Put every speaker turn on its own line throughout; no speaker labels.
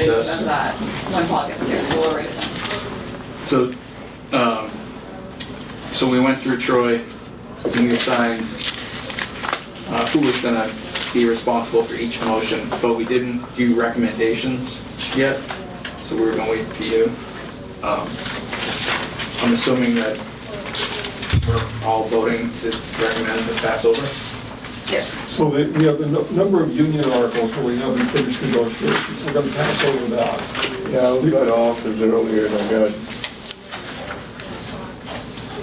recommendation
Yes.
of that when Paul gets here, we'll write it down.
So we went through Troy, and we assigned who was gonna be responsible for each motion, but we didn't do recommendations yet, so we were gonna wait for you. I'm assuming that we're all voting to recommend the pass over.
Yes.
So we have a number of union articles where we haven't finished negotiations. We're going to pass over that.
Yeah, we got offers earlier and I got,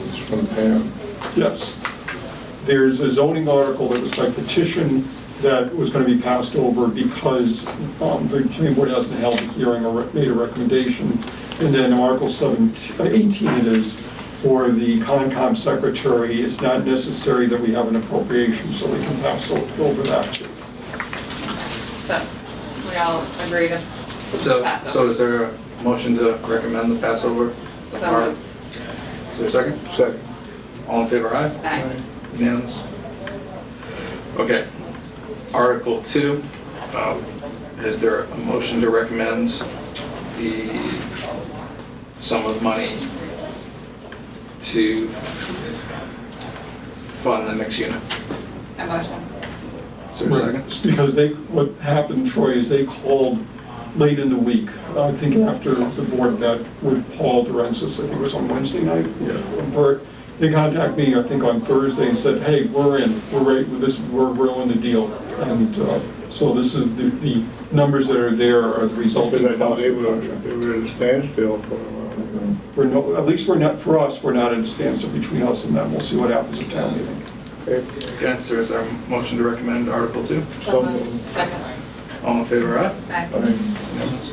it's from Pam.
Yes. There's a zoning article that was by petition that was going to be passed over because the planning board hasn't held a hearing or made a recommendation. And then Article 18 it is for the Concom secretary. It's not necessary that we have an appropriation, so we can pass over that too.
So, we all agree to pass
So
over.
is there a motion to recommend the pass over?
So moved.
Is there a second?
Second.
All in favor, aye?
Aye.
Unanimous? Okay. Article 2, is there a motion to recommend the sum of money to fund the mixed unit?
A motion.
Is there a second?
It's because what happened, Troy, is they called late in the week. I think after the board met with Paul Durensis, I think it was on Wednesday night. Bert, they contacted me, I think on Thursday, and said, hey, we're in, we're ready with this, we're in the deal. And so this is the numbers that are there are the resulting
Because I know
costs.
they were at a standstill for a while.
At least we're not, for us, we're not at a standstill between us and them. We'll see what happens at town meeting.
Okay.
Okay, so is there a motion to recommend Article 2?
So moved.
Second.
All in favor, aye?
Aye.
Aye.
Unanimous?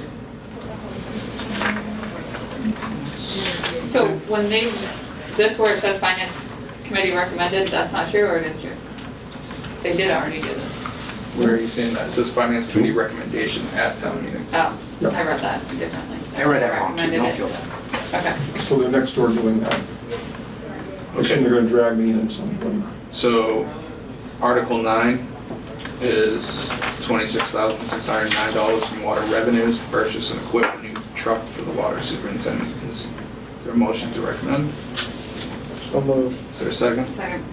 So when this where it says finance committee recommended, that's not true, or it is true? They did already do this.
Where are you seeing that? It says Finance Committee recommendation at town meeting.
Oh,
Yep.
I read that differently.
I read that wrong too,
Recommended
don't
it.
feel bad.
Okay.
So they're next door doing that. I assume they're gonna drag me in at some point.
So Article 9 is $26,609 from water revenues to purchase and equip a new truck for the water superintendent. Is there a motion to recommend?
So moved.
Is there a second?
Second.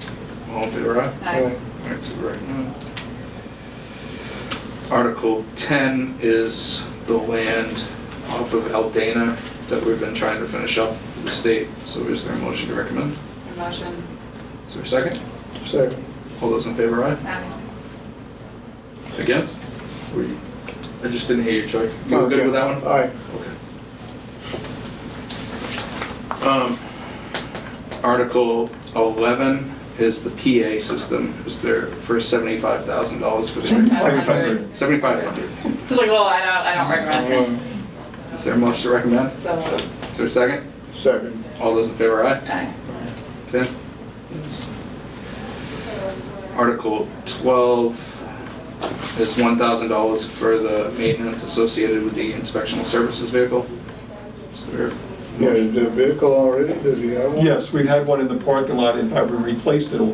All in favor, aye?
Aye.
All right, so we recommend. Article 10 is the land off of Aldana that we've been trying to finish up with the state. So is there a motion to recommend?
A motion.
Is there a second?
Second.
All those in favor, aye?
Aye.
Against? I just didn't hear you, Troy. You were good with that one?
Aye.
Okay. Article 11 is the PA system. Is there for $75,000 for the...
7,500.
7,500.
It's like, well, I don't recommend
Is there a motion to recommend?
it. So,
Is there a second?
Second.
All those in favor, aye?
aye.
Okay. Article 12 is $1,000 for the maintenance associated with the inspectional services vehicle. Is there a
Yeah,
motion?
is the vehicle already, does he have one?
Yes, we had one in the parking lot. In fact, we replaced it a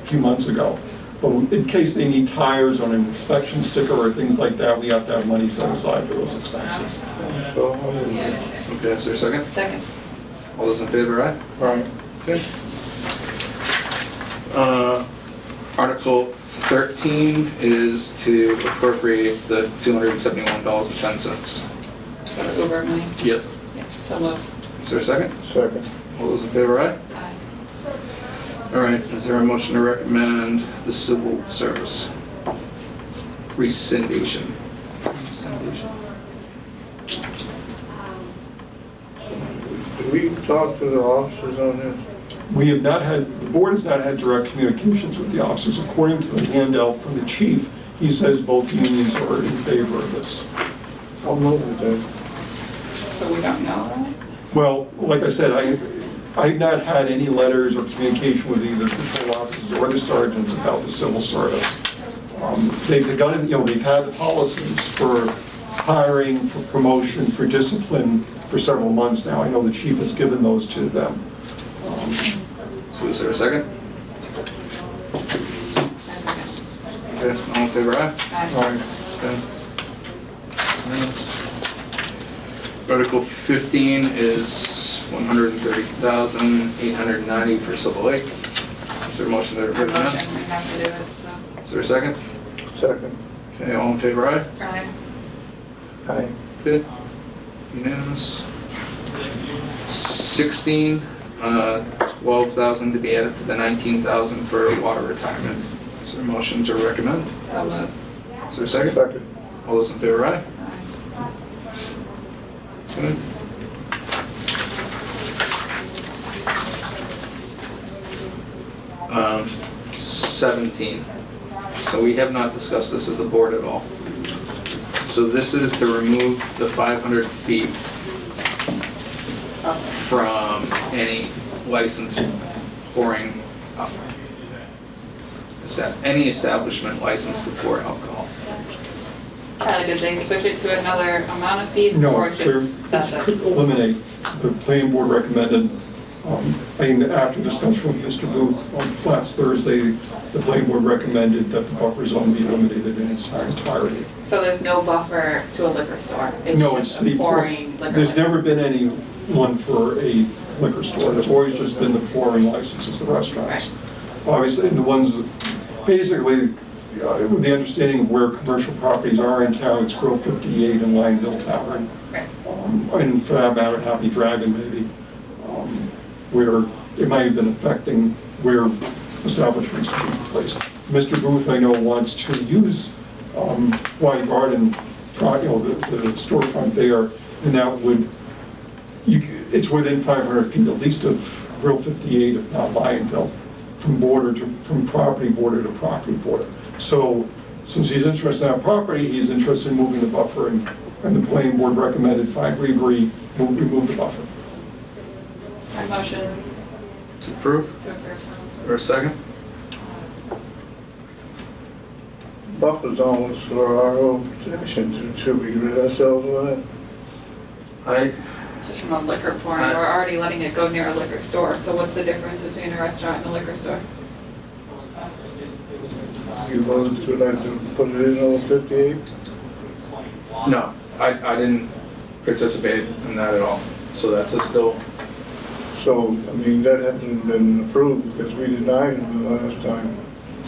few months ago. But in case they need tires on an inspection sticker or things like that, we have to have money set aside for those expenses.
So moved.
Okay, is there a second?
Second.
All those in favor, aye?
Aye.
Okay. Article 13 is to appropriate the $271.10.
Go to Uber money.
Yep.
Yeah, so moved.
Is there a second?
Second.
All those in favor, aye?
Aye.
All right, is there a motion to recommend the civil service rescindation? Rescindation.
Did we talk to the officers on this?
We have not had, the board has not had direct communications with the officers. According to the handout from the chief, he says both unions are in favor of this.
I'll move with that.
So we don't know that?
Well, like I said, I've not had any letters or communication with either the patrol officers or the sergeants about the civil service. They've got, they've had the policies for hiring, for promotion, for discipline for several months now. I know the chief has given those to them.
So is there a second? Okay, all in favor, aye?
Aye.
Okay. Article 15 is 130,890 for Silver Lake. Is there a motion to
I
recommend?
motion, we have to do it, so.
Is there a second?
Second.
Okay, all in favor, aye?
Right.
Aye.
Okay, unanimous. 16, 12,000 to be added to the 19,000 for water retirement. Is there a motion to recommend?
So moved.
Is there a second?
Second.
All those in favor, aye?
Aye.
Good. 17. So we have not discussed this as a board at all. So this is to remove the 500 feet from any licensed pouring, any establishment licensed to pour alcohol.
Charlie, did they switch it to another amount of feet?
No,
Or just, that's
it
it?
could eliminate, the planning board recommended, and after discussion with Mr. Booth on last Thursday, the planning board recommended that the buffer zone be eliminated in its entirety.
So there's no buffer to a liquor store?
No,
It's
it's
just
the,
a pouring liquor
there's
license?
never been any one for a liquor store. There's always just been the pouring licenses, the restaurants. Obviously, and the ones, basically, with the understanding of where commercial properties are in town, it's Grove 58 and Lineville Tavern.
Right.
And for that matter, Happy Dragon maybe, where it might have been affecting where establishments could be placed. Mr. Booth, I know, wants to use Wine Garden, the storefront there, and that would, it's within 500 feet at least of Grill 58, if not Lionville, from property border to property border. So since he's interested in that property, he's interested in moving the buffer, and the planning board recommended, fine, we agree, remove the buffer.
I motion
To approve?
to approve.
Is there a second?
Buffer zones for our own protection, should we rid ourselves of that?
Just from a liquor pouring, we're already letting it go near a liquor store, so what's the difference between a restaurant and a liquor store?
You voted to like to put it in over 58?
No, I didn't participate in that at all. So that's still,
So, I mean, that hasn't been approved because we denied it the last time.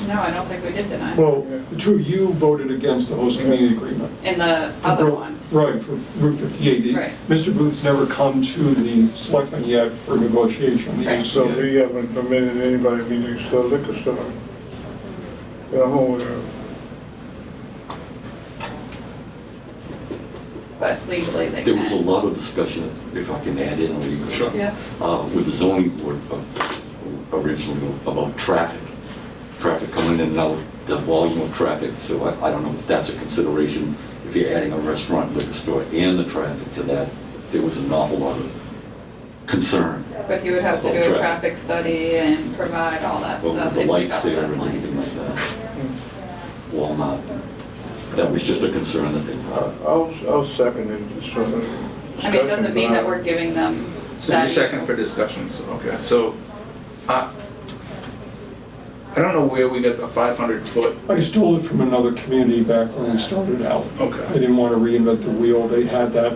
No, I don't think we did deny.
Well, the two of you voted against the host community agreement.
In the
For
other
Grill-
one,
Right, for Route 58.
Right.
Mr. Booth's never come to the selectmen yet for negotiation.
Right.
So we haven't permitted anybody to be next to a liquor store. You know,
but legally they
There was a
can.
lot of discussion, if I can add in,
Sure.
Yeah.
with the zoning board originally about traffic coming in and out, the volume of traffic. So I don't know if that's a consideration, if you're adding a restaurant, liquor store, and the traffic to that. There was an awful lot of concern.
But you would have to do a
Traffic.
traffic study and provide all that
Well,
stuff.
with the
if you
lights
got to
there
that
and
point.
everything like that. Walnut. That was just a concern that they brought.
I'll second it. Just for the
I mean, it
discussion,
doesn't mean
but
that we're giving them
so you
that.
second for discussions, okay. So, I don't know where we got the 500 foot.
I stole it from another community back when we started out. I
Okay.
didn't want to reinvent the wheel. They had that.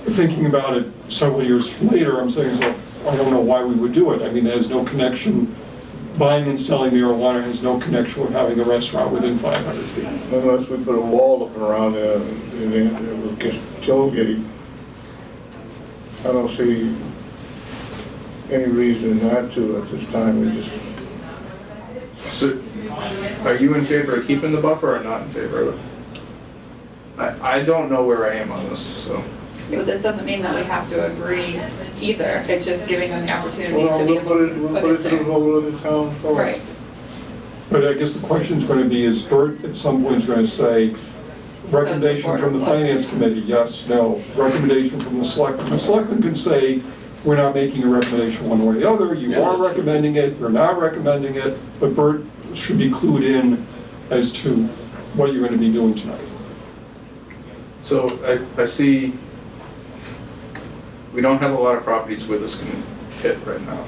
Thinking about it several years later, I'm saying, I don't know why we would do it. I mean, it has no connection. Buying and selling marijuana has no connection with having a restaurant within 500 feet.
unless we put a wall up around there and then it will get tailgate. I don't see any reason not to at this time. We just,
So, are you in favor of keeping the buffer or not in favor of it? I don't know where I am on this, so.
But this doesn't mean that we have to agree either. It's just giving them the opportunity
well,
to be
we'll
able
put
to
it to
put it
the
there.
whole of the town forest.
Right.
But I guess the question's going to be, is Bert at some point going to say, recommendation from the finance committee, yes, no. Recommendation from the selectmen. The selectmen can say, we're not making a recommendation one way or the other. You
Yeah,
are
that's true.
recommending it, you're not recommending it. But Bert should be clued in as to what you're going to be doing tonight.
So I see, we don't have a lot of properties where this can fit right now,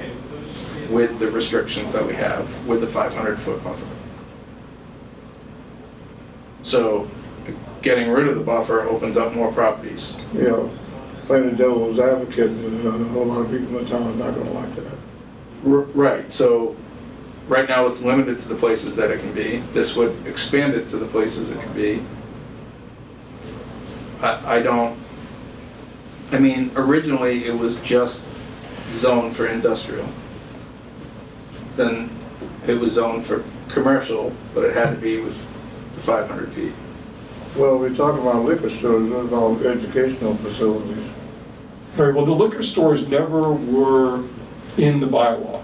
with the restrictions that we have, with the 500 foot buffer. So getting rid of the buffer opens up more properties.
You know, playing the devil's advocate, a whole lot of people in the town are not gonna like that.
Right, so right now it's limited to the places that it can be. This would expand it to the places it can be. I mean, originally it was just zoned for industrial. Then it was zoned for commercial, but it had to be with the 500 feet.
Well, we're talking about liquor stores, those are all educational facilities.
Right, well, the liquor stores never were in the bylaw.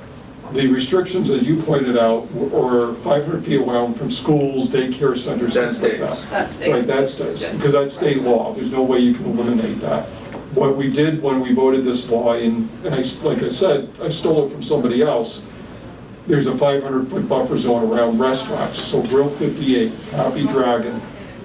The restrictions, as you pointed out, were 500 feet around from schools, daycare centers,
That
things like
stays.
that.
That's
Right, that stays, because that's state law, there's no way you can eliminate that. What we did when we voted this law in, and like I said, I stole it from somebody else, there's a 500-foot buffer zone around restaurants, so Grill 58, Happy Dragon,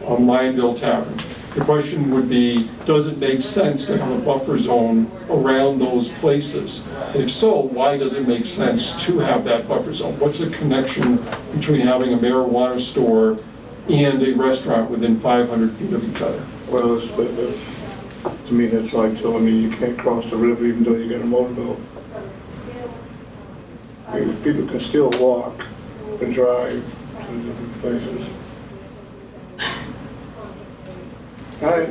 Mineville Tavern. The question would be, does it make sense to have a buffer zone around those places? If so, why does it make sense to have that buffer zone? What's the connection between having a marijuana store and a restaurant within 500 feet of each other?
Well, to me, that's like telling me you can't cross the river even though you got a motorboat. I mean, people can still walk and drive to different places. All right.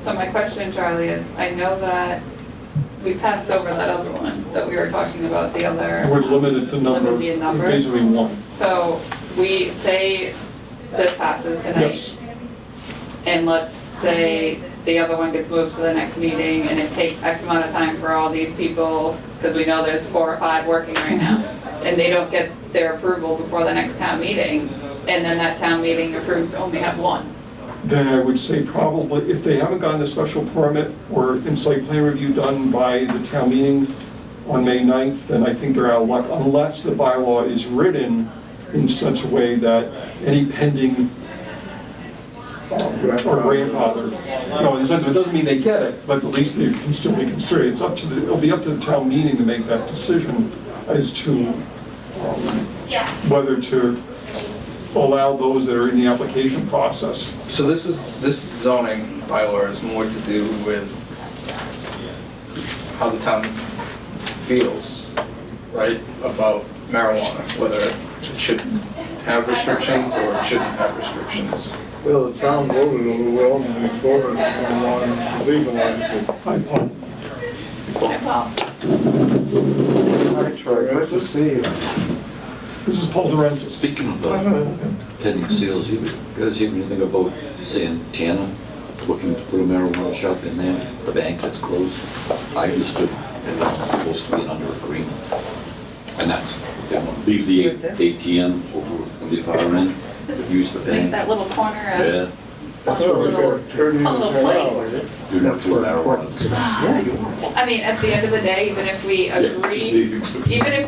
So my question, Charlie, is I know that we passed over that other one that we were talking about, the other.
We're limited to number,
Limited number.
basically one.
So we say this passes tonight,
Yes.
and let's say the other one gets moved to the next meeting, and it takes X amount of time for all these people, because we know there's 4 or 5 working right now, and they don't get their approval before the next town meeting, and then that town meeting approves to only have one.
Then I would say probably, if they haven't gotten a special permit or in site plan review done by the town meeting on May 9th, then I think they're out of luck, unless the bylaw is written in such a way that any pending or grandfather, in the sense of it doesn't mean they get it, but at least they can still be considered. It'll be up to the town meeting to make that decision as to whether to allow those that are in the application process.
So this zoning bylaw is more to do with how the town feels, right, about marijuana, whether it should have restrictions or it shouldn't have restrictions.
Well, the town voted overwhelmingly for it and legalized it.
Hi, Paul.
Hi, Troy, good to see you.
This is Paul Durensis.
Speaking of pending sales, you guys hear anything about Santana looking to put a marijuana shop in there? The bank that's closed. I understood it was supposed to be an under agreement. And that's, they want to leave the ATM over on the far end, use the
Make
bank.
that little corner
Yeah.
That's
Well, we gotta turn it
a little
into
place.
hours.
Do not
That's
do
where
marijuana.
Yeah, you are.
I mean, at the end of the day, even if we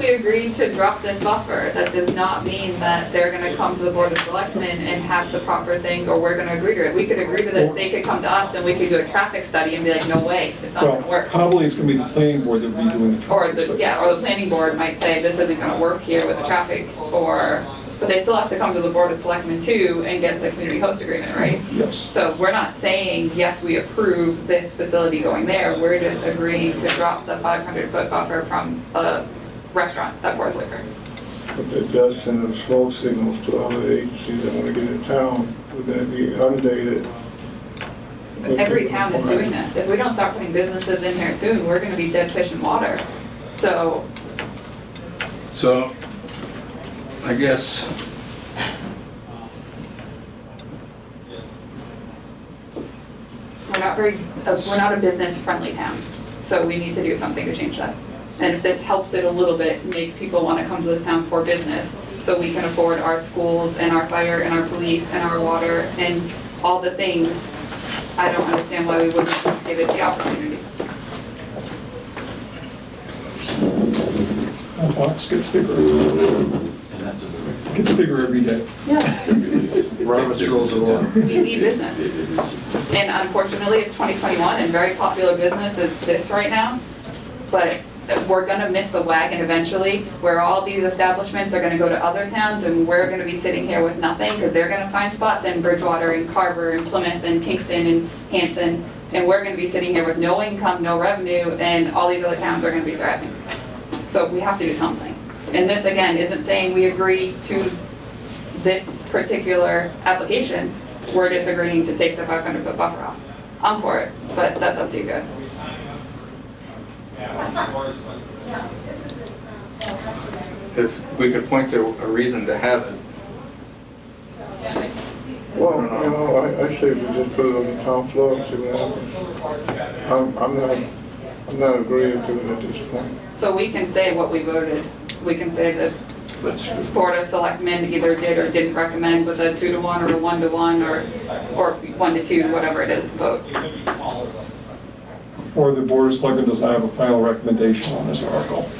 agreed to drop this buffer, that does not mean that they're gonna come to the Board of Selectmen and have the proper things, or we're gonna agree to it. We could agree to this, they could come to us and we could do a traffic study and be like, no way, it's not
Well,
gonna work.
probably it's gonna be the planning board that will be doing the
Or
traffic study.
or the planning board might say, this isn't gonna work here with the traffic, but they still have to come to the Board of Selectmen too and get the community host agreement, right?
Yes.
So we're not saying, yes, we approve this facility going there, we're just agreeing to drop the 500-foot buffer from a restaurant that pours liquor.
But it does send them smoke signals to other agencies that want to get in town. Would that be undated?
Every town is doing this. If we don't start putting businesses in here soon, we're gonna be dead fish in water. So,
I guess
we're not a business-friendly town, so we need to do something to change that. And if this helps it a little bit, make people want to come to this town for business, so we can afford our schools and our fire and our police and our water and all the things, I don't understand why we wouldn't just give it the opportunity.
That box gets bigger.
And that's a very.
Gets bigger every day.
Yeah.
Robert's rules of order.
We need business. And unfortunately, it's 2021 and very popular business is this right now. But we're gonna miss the wagon eventually, where all these establishments are gonna go to other towns and we're gonna be sitting here with nothing, because they're gonna find spots in Bridgewater and Carver and Plymouth and Kingston and Hanson, and we're gonna be sitting here with no income, no revenue, and all these other towns are gonna be thriving. So we have to do something. And this, again, isn't saying we agree to this particular application, we're disagreeing to take the 500-foot buffer off. I'm for it, but that's up to you guys.
If we could point to a reason to have it.
Well, you know, I say we just put it on the town floor and see what happens. I'm not agreeing to it at this point.
So we can say what we voted. We can say that Board of Selectmen either did or didn't recommend with a 2-to-1 or a 1-to-1 or 1-to-2, whatever it is, vote.
Or the Board of Selectmen does not have a final recommendation on this article.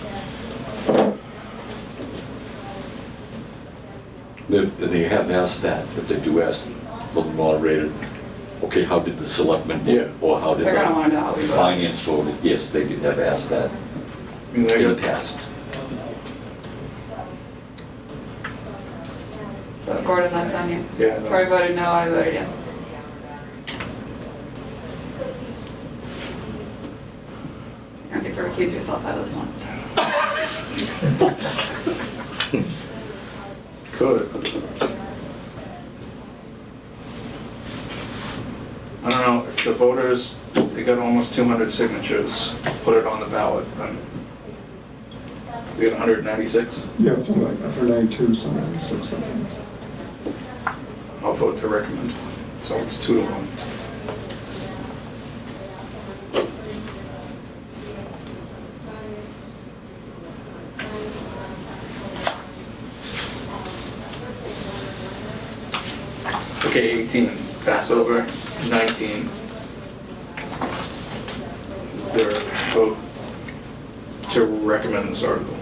They have asked that, if they do ask the moderator, okay, how did the selectmen vote?
Yeah.
Or how did
They're gonna
the
wanna know how we vote.
finance vote? Yes, they did have asked that
I mean,
in the
they're-
past.
So Gordon, that's on you.
Yeah, no.
Troy voted no, I voted yes. You don't get to recuse yourself out of this one, so.
Could. I don't know, if the voters, they got almost 200 signatures, put it on the ballot, then we got 196.
Yeah, something like that, or 92, something, 96, something.
I'll vote to recommend. So it's 2-to-1. Okay, 18, pass over. 19. Is there a vote to recommend this article?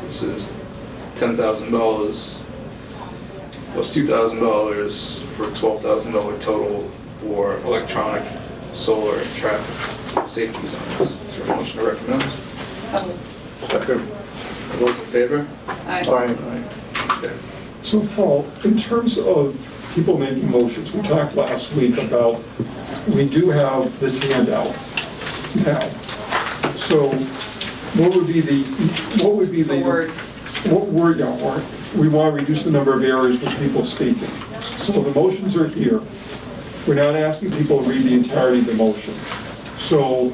This is $10,000 plus $2,000 for $12,000 total for electronic, solar, and traffic safety signs. Is there a motion to recommend?
So,
Second. All those in favor?
I,
Aye. Okay.
So Paul, in terms of people making motions, we talked last week about, we do have this handout now. So what would be the
the words.
What word, yeah, or we want to reduce the number of areas with people speaking. So the motions are here. We're not asking people to read the entirety of the motion. So,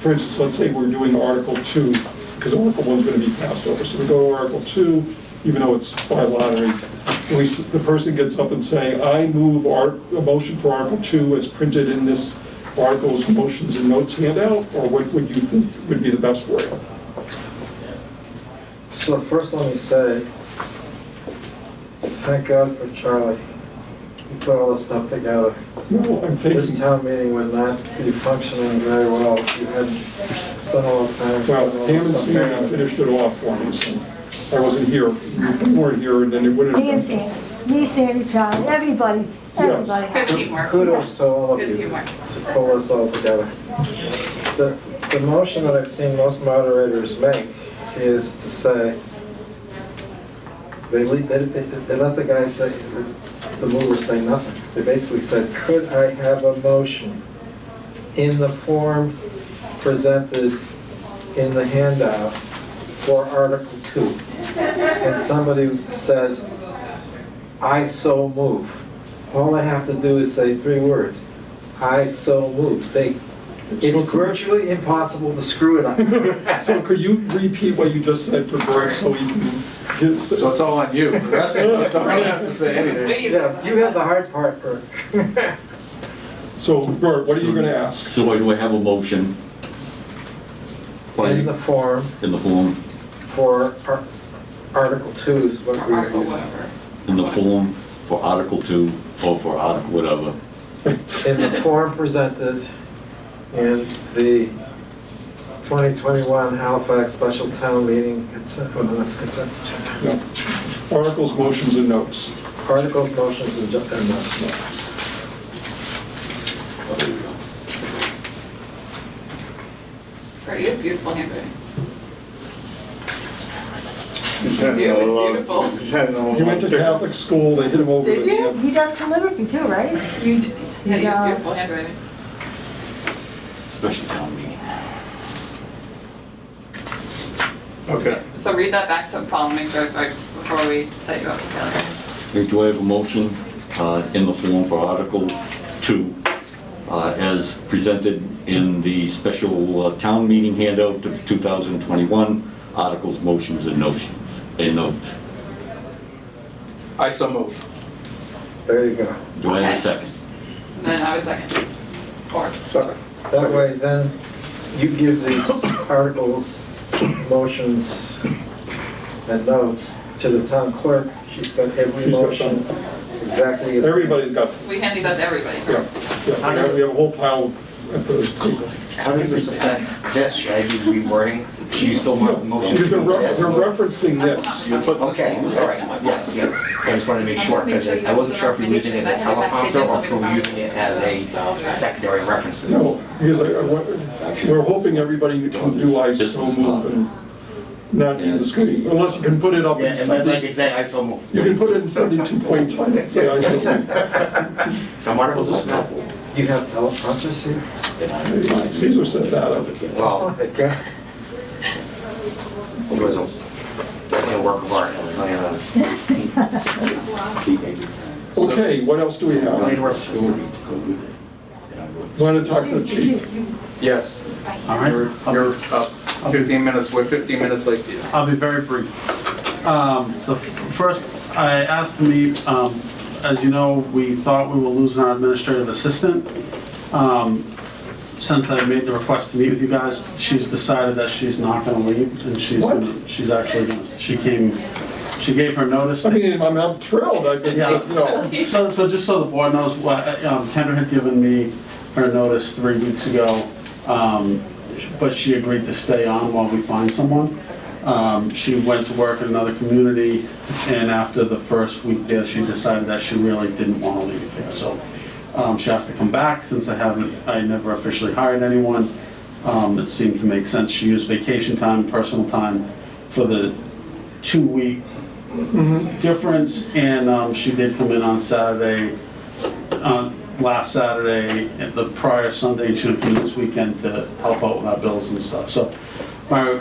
for instance, let's say we're doing Article 2, because Article 1 is going to be passed over. So we go to Article 2, even though it's by lottery. The person gets up and say, I move a motion for Article 2 as printed in this article's motions and notes handout, or what would you think would be the best way?
So first let me say, thank God for Charlie. He put all this stuff together.
No, I'm
This
thinking,
town meeting would not be functioning very well if you hadn't spent all the time.
well,
putting all
Pam and
this stuff
Sandy
together.
finished it off for me, so I wasn't here. You weren't here, and then it would have
Me and
been.
Sandy, me, Sandy, Charlie, everybody, everybody.
Good teamwork.
Kudos to all of
Good
you
teamwork.
to pull this all together. The motion that I've seen most moderators make is to say, they let the guy say, the mover say nothing. They basically said, could I have a motion in the form presented in the handout for Article 2? And somebody says, I so move. All I have to do is say 3 words. I so move. It's virtually impossible to screw it up.
So could you repeat what you just said for Bert so he can get?
So it's all on you. The rest of us don't really have to say anything.
Yeah, you have the hard part, Bert.
So Bert, what are you gonna ask?
So do I have a motion
In the form
in the form,
for Article 2 is what
Or
we're
article,
using.
whatever.
in the form for Article 2 or for Article whatever?
In the form presented in the 2021 Halifax Special Town Meeting consent, well, that's consent agenda.
No. Articles, motions, and notes.
Articles, motions, and notes.
For you? have beautiful handwriting.
Just had
Yeah,
a
it's
lot-
beautiful.
just had a
He went to
lot-
Catholic school, they hit him over
Did
the
you?
head.
He does calligraphy too, right?
You, yeah, you have
Yeah.
beautiful handwriting.
Special town meeting.
Okay.
So read that back to Paul and make sure it's right before we set you up with Kelly.
Okay, do I have a motion in the form for Article 2 as presented in the special town meeting handout of 2021, articles, motions, and notes?
I so move.
There you go.
Do I have a
Okay.
second?
And then I was second. Or,
Sorry.
That way, then, you give these articles, motions, and notes to the town clerk. She's got every
She's got
motion exactly as.
Everybody's got,
we hand these out to everybody.
yeah, yeah, we have a whole pile at the table.
How does this affect this? Should I be rewording? Do you still want the motion?
Because
to
we're
be this?
referencing this.
Okay, all right, yes, yes. I just wanted to make sure, because I wasn't sure if we were using it as a teleprompter or if we were using it as a secondary reference to this.
No, because we're hoping everybody can do I so move and not need the screen, unless you can put it up
Yeah,
in
and that's like
something.
exactly, I so move.
You can put it in 72-point type and say I so move.
Some articles are not.
You have teleprompters here?
Caesar set that up.
Well,
Okay.
it was definitely a work of art, I'll tell you that.
Okay, what else do we have?
Later, we're-
Want to talk to the chief?
Yes.
All right,
You're up 15 minutes, we're 15 minutes late to you.
I'll be very brief. The first, I asked to meet, as you know, we thought we were losing our administrative assistant. Since I made the request to meet with you guys, she's decided that she's not gonna leave, and
What?
she's actually gonna, she gave her notice.
I mean, I'm thrilled, I've been,
Yeah.
no.
So just so the board knows, what Kendra had given me her notice 3 weeks ago, but she agreed to stay on while we find someone. She went to work in another community, and after the first week there, she decided that she really didn't want to leave here. So she has to come back. Since I never officially hired anyone, it seemed to make sense. She used vacation time, personal time for the 2-week difference, and she did come in on Saturday, last Saturday, and the prior Sunday, she would come this weekend to help out with our bills and stuff. So my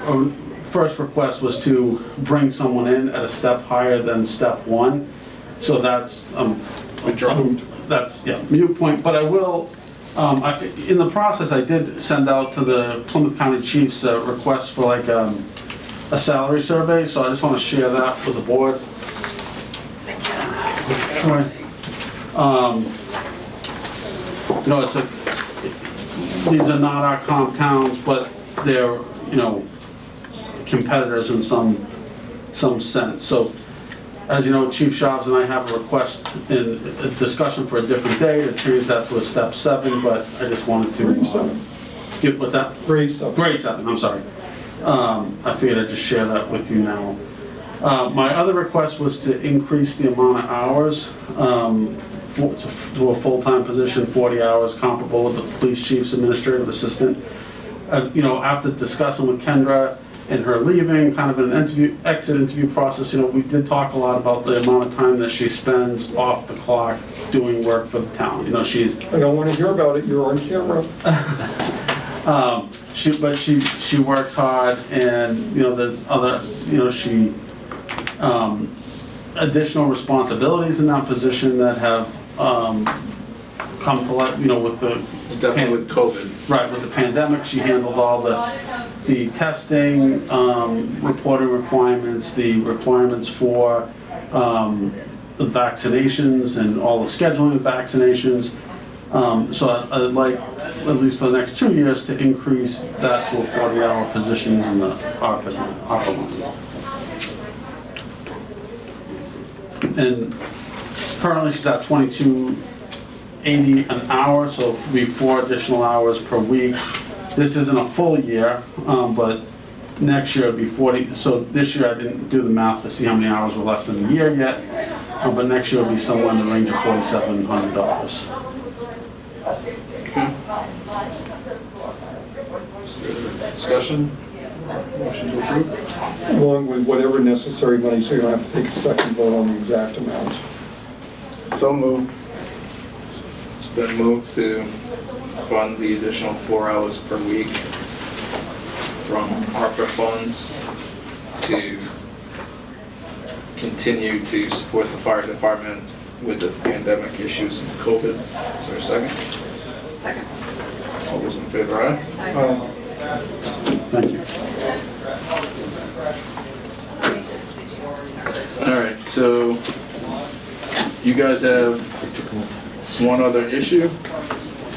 first request was to bring someone in at a step higher than step 1. So that's, that's, yeah, mute point, but I will, in the process, I did send out to the Plymouth County Chiefs a request for like a salary survey, so I just want to share that with the board. You know, these are not our comp towns, but they're, you know, competitors in some sense. So, as you know, Chief Shavs and I have a request in a discussion for a different day to change that to a step 7, but I just wanted to
Grade 7.
get, what's that?
Grade 7.
Grade 7, I'm sorry. I figured I'd just share that with you now. My other request was to increase the amount of hours to a full-time position, 40 hours, comparable with the police chief's administrative assistant. You know, after discussing with Kendra and her leaving, kind of an exit interview process, you know, we did talk a lot about the amount of time that she spends off the clock doing work for the town. You know, she's
I don't want to hear about it, you're on camera.
she works hard, and you know there's other, you know, she additional responsibilities in that position that have come to light, you know, with the
Definitely with COVID.
right, with the pandemic. She handled all the testing, reporting requirements, the requirements for the vaccinations and all the scheduling of vaccinations. So I'd like, at least for the next 2 years, to increase that to a 40-hour position in the ARPA line. And currently she's at $22.80 an hour, so it'll be 4 additional hours per week. This isn't a full year, but next year it'll be 40. So this year I didn't do the math to see how many hours were left in the year yet, but next year it'll be somewhere in the range of $4,700.
Discussion? Motion to approve?
Along with whatever necessary money, so you don't have to take a second vote on the exact amount.
So moved.
It's been moved to fund the additional 4 hours per week from ARPA funds to continue to support the fire department with the pandemic issues and COVID. Is there a second?
Second.
All those in favor, aye?
Aye.
Thank you.
All right, so you guys have one other issue.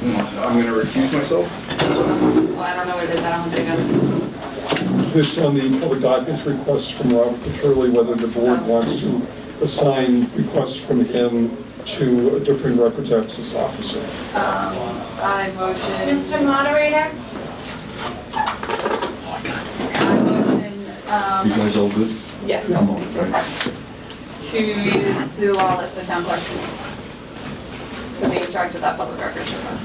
I'm gonna recuse myself.
Well, I don't know what it is, I don't think I'm,
This on the public documents request from Robert Petrelli, whether the board wants to assign requests from him to a different records access officer.
I motion.
Mr. Moderator?
I motion,
You guys all good?
yes.
I'm all right.
To use Sue Wallace, the town clerk, to be in charge of that public records request.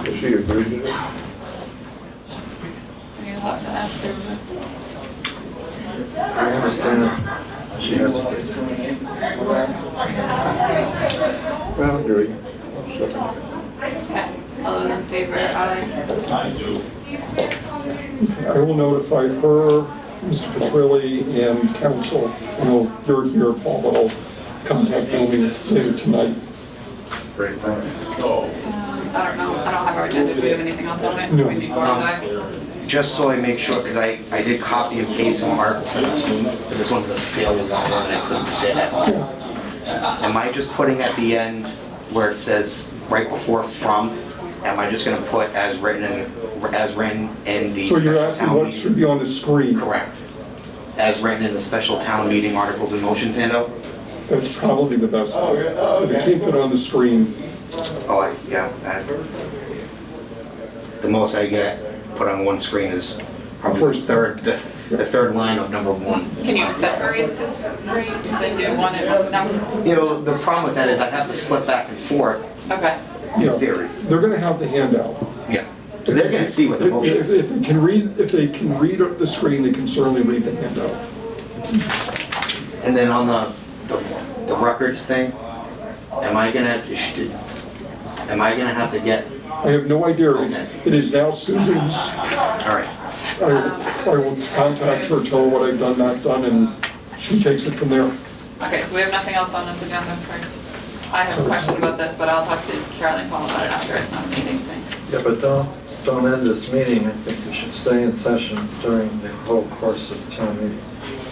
Does she agree to that?
And you'll have to ask her.
I understand. She has a
Well, agree.
Okay, all those in favor, aye.
I will notify her, Mr. Petrilli, and council. I know you're here, Paul, but I'll contact Amy later tonight.
great, thanks.
I don't know, I don't have our agenda, do we have anything else on it?
No.
We need more on that?
Just so I make sure, because I did copy and paste from Article 17, but this one's the failure one that I couldn't fit at all. Am I just putting at the end where it says right before from, am I just gonna put as written in the
So you're
special
asking
town
what should
meeting?
be on the screen?
Correct. As written in the special town meeting articles and motions handout?
That's probably the best. If it can't fit on the screen,
The most I get put on one screen is probably the third line of number 1.
Can you separate the screens and do one at one number?
You know, the problem with that is I have to flip back and forth
Okay,
Yeah.
in theory.
they're gonna have the handout.
Yeah. So they're gonna see what the motion
If
is.
they can read the screen, they can certainly read the handout.
And then on the records thing, am I gonna have to get,
I have no idea. It is now Susan's.
all right.
I will contact her, tell her what I've done, not done, and she takes it from there.
okay, so we have nothing else on this agenda for, I have a question about this, but I'll talk to Charlie and Paul about it after, it's not a meeting thing.
Yeah, but don't end this meeting. I think we should stay in session during the whole course of the town meeting.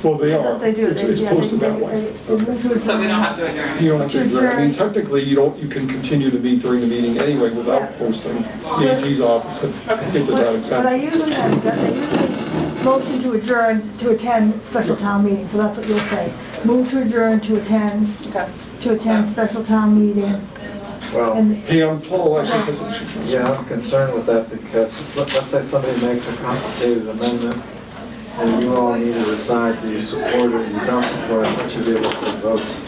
Well, they are.
They do.
It's posted that way.
So we don't have to adjourn.
You don't have to adjourn. I mean, technically, you can continue to meet during the meeting anyway without posting. The AG's office had given that
But I
exemption.
usually motion to adjourn to attend special town meeting, so that's what you'll say. Move to adjourn to attend
Okay.
special town meeting.
Well,
And
Hey, Paul, I think that's what she was.
yeah, I'm concerned with that because let's say somebody makes a complicated amendment and you all need to decide, do you support it or you don't support it, let you be able to take votes,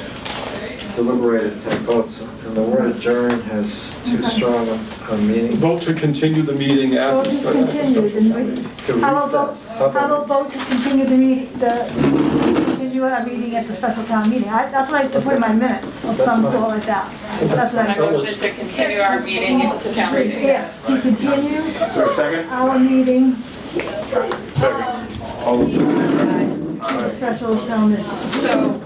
deliberated, take votes. And the word adjourn has too strong a meaning.
Vote to continue the meeting
vote
after
to
special
continue,
town meeting.
To
how about
recess.
how about vote to continue the meeting, continue our meeting at the special town meeting? That's what I have to put in my minutes of some sort like that. That's what
I
I
motion to continue our meeting into town meeting.
Yeah, to continue
So second?
our meeting,
All those in favor?
Aye.
special town meeting.
So